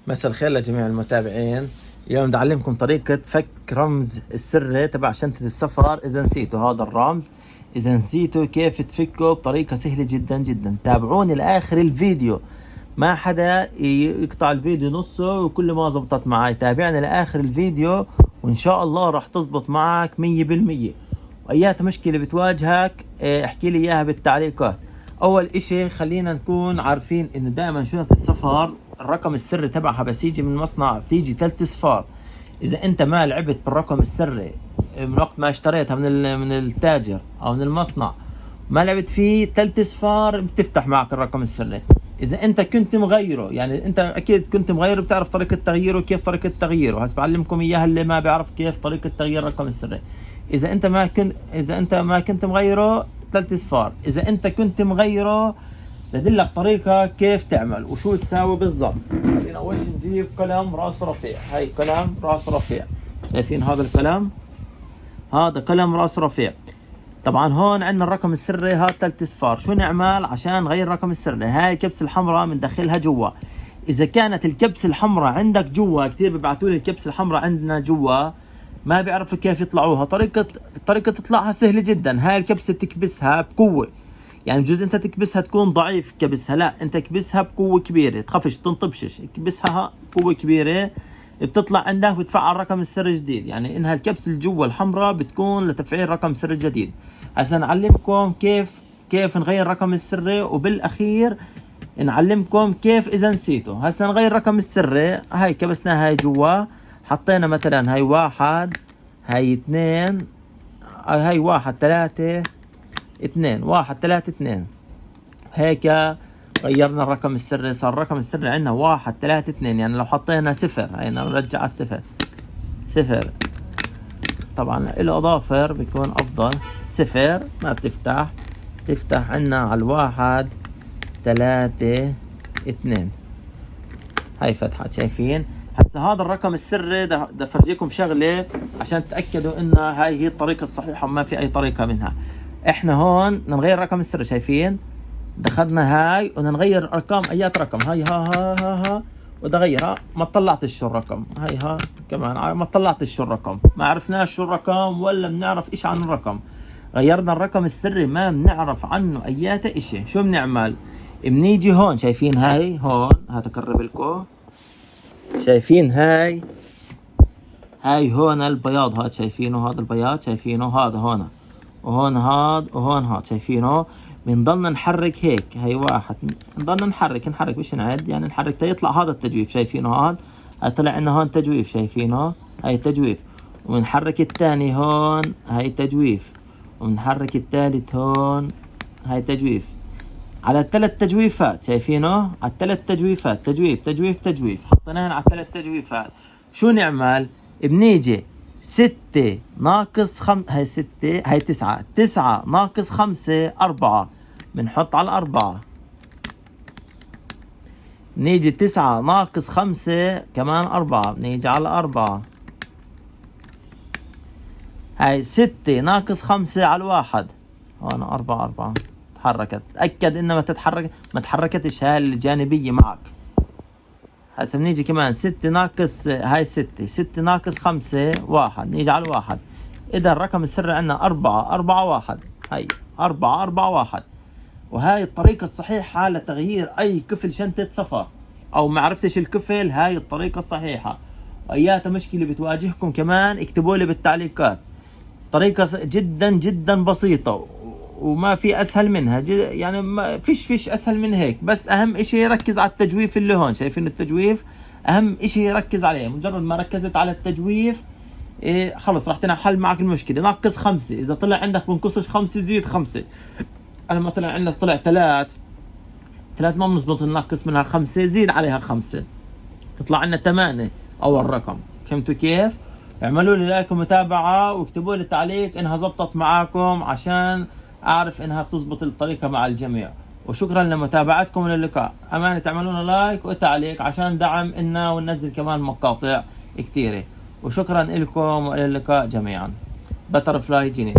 مساء الخير لجميع المتابعين. اليوم بدي أعلمكم طريقة فك رمز السر تبع شنطة السفر إذا نسيتوا هذا الرمز. إذا نسيتوا كيف تفكه بطريقة سهلة جدا جدا. تابعوني لآخر الفيديو، ما حدا يقطع الفيديو نصه وكل ما زبطت معي. تابعني لآخر الفيديو وإن شاء الله راح تزبط معك 100%. وأيات مشكلة بتواجهك احكي لي إياها بالتعليقات. أول إشي خلينا نكون عارفين إنه دائما شنطة السفر الرقم السري تبعها بس يجي من المصنع بتيجي 3 صفار. إذا أنت ما لعبت بالرقم السري من وقت ما اشتريتها من التاجر أو من المصنع، ما لعبت فيه 3 صفار بتفتح معك الرقم السري. إذا أنت كنت مغيره، يعني أنت أكيد كنت مغيره، بتعرف طريقة تغييره وكيف طريقة تغييره. هسه بعلمكم إياها اللي ما بيعرف كيف طريقة تغيير الرقم السري. إذا أنت ما كنت مغيره 3 صفار. إذا أنت كنت مغيره بدلك طريقة كيف تعمل وشو تساوي بالضبط. خلينا أول شيء نجيب قلم راس رفيع. هاي قلم راس رفيع، شايفين هذا القلم؟ هذا قلم راس رفيع. طبعا هون عندنا الرقم السري هذا 3 صفار. شو نعمل عشان نغير الرقم السري؟ هاي الكبسة الحمراء بندخلها جوا. إذا كانت الكبسة الحمراء عندك جوا، كثير ببعثوا لي الكبسة الحمراء عندنا جوا ما بيعرفوا كيف يطلعوها. طريقة تطلعها سهلة جدا. هاي الكبسة بتكبسها بقوة، يعني بجوز انت تكبسها تكون ضعيف كبسها، لا انت كبسها بقوة كبيرة، تخافش تنطبشش، كبسها بقوة كبيرة بتطلع عندك بتفعل رقم السر جديد. يعني انها الكبسة اللي جوا الحمراء بتكون لتفعيل رقم سر جديد. هسه نعلمكم كيف نغير رقم السري، وبالاخير نعلمكم كيف اذا نسيته. هسه نغير رقم السري. هاي كبسناها هاي جوا، حطينا مثلا هاي 1 هاي 2 هاي 1 3 2 1 3 2. هيك غيرنا الرقم السري. صار الرقم السري عندنا 1 3 2. يعني لو حطينا 0 هاي نرجع على 0. طبعا له اظافر بيكون افضل. 0 ما تفتح عندنا على 1 3 2. هاي فتحت، شايفين؟ هسه هذا الرقم السري ده افرجيكم شغله عشان تاكدوا ان هاي هي الطريقه الصحيحه وما في اي طريقه منها. احنا هون بدنا نغير رقم السر، شايفين؟ دخلنا هاي وبدنا نغير ارقام. ايات رقم هاي ها بدي اغيرها. ما طلعتش شو الرقم. هاي ها كمان ما طلعتش شو الرقم. ما عرفناش شو الرقم ولا بنعرف ايش عن الرقم. غيرنا الرقم السري ما بنعرف عنه ايات اشي. شو بنعمل؟ بنيجي هون، شايفين هاي هون، هات اقرب لكم. شايفين هاي هون البياض هاد، شايفينه؟ هذا البياض شايفينه؟ هذا هون وهون هاد وهون هاد، شايفينه؟ بنضلنا نحرك هيك. هاي 1 نضلنا نحرك مش نعد، يعني نحرك تيطلع هذا التجويف. شايفينه؟ هاد هاي طلع عنا هون تجويف، شايفينه؟ هاي تجويف. وبنحرك الثاني هون، هاي تجويف. وبنحرك الثالث هون، هاي تجويف. على ال3 تجويفات، شايفينه؟ على ال3 تجويفات، تجويف حطيناهن على ال3 تجويفات. شو نعمل؟ بنيجي 6 ناقص 5، هاي 6 هاي 9 ناقص 5 4. بنحط على 4. بنيجي 9 ناقص 5 كمان 4. بنيجي على 4. هاي 6 ناقص 5 على 1. هون 4 تحركت. تأكد انها ما تحركتش هاي الجانبية معك. هسه بنيجي كمان 6 ناقص هاي 6 ناقص 5 1. نيجي على 1. اذا الرقم السري عندنا 4 1. هاي 4 1. وهاي الطريقة الصحيحة لتغيير اي قفل شنطة سفر، او ما عرفتش القفل، هاي الطريقة الصحيحة. وايات مشكلة بتواجهكم كمان اكتبوا لي بالتعليقات. طريقة جدا جدا بسيطة وما في اسهل منها. يعني ما فيش اسهل من هيك. بس اهم اشي ركز على التجويف اللي هون، شايفين التجويف؟ اهم اشي ركز عليه. مجرد ما ركزت على التجويف خلص راح تنحل معك المشكله. ناقص 5، اذا طلع عندك بنقصش 5 زيد 5. انا مثلا عندك طلع 3 ما بنزبط ننقص منها 5، زيد عليها 5 تطلع لنا 8 اول رقم. فهمتوا كيف؟ اعملوا لي لايك ومتابعه واكتبوا لي تعليق انها زبطت معاكم عشان اعرف انها تزبط الطريقة مع الجميع. وشكرا لمتابعتكم وللقاء. امانة تعملون لايك وتعليق عشان دعم إلنا وننزل كمان مقاطع كثيرة. وشكرا لكم والى اللقاء جميعا. بترفلاي جيني.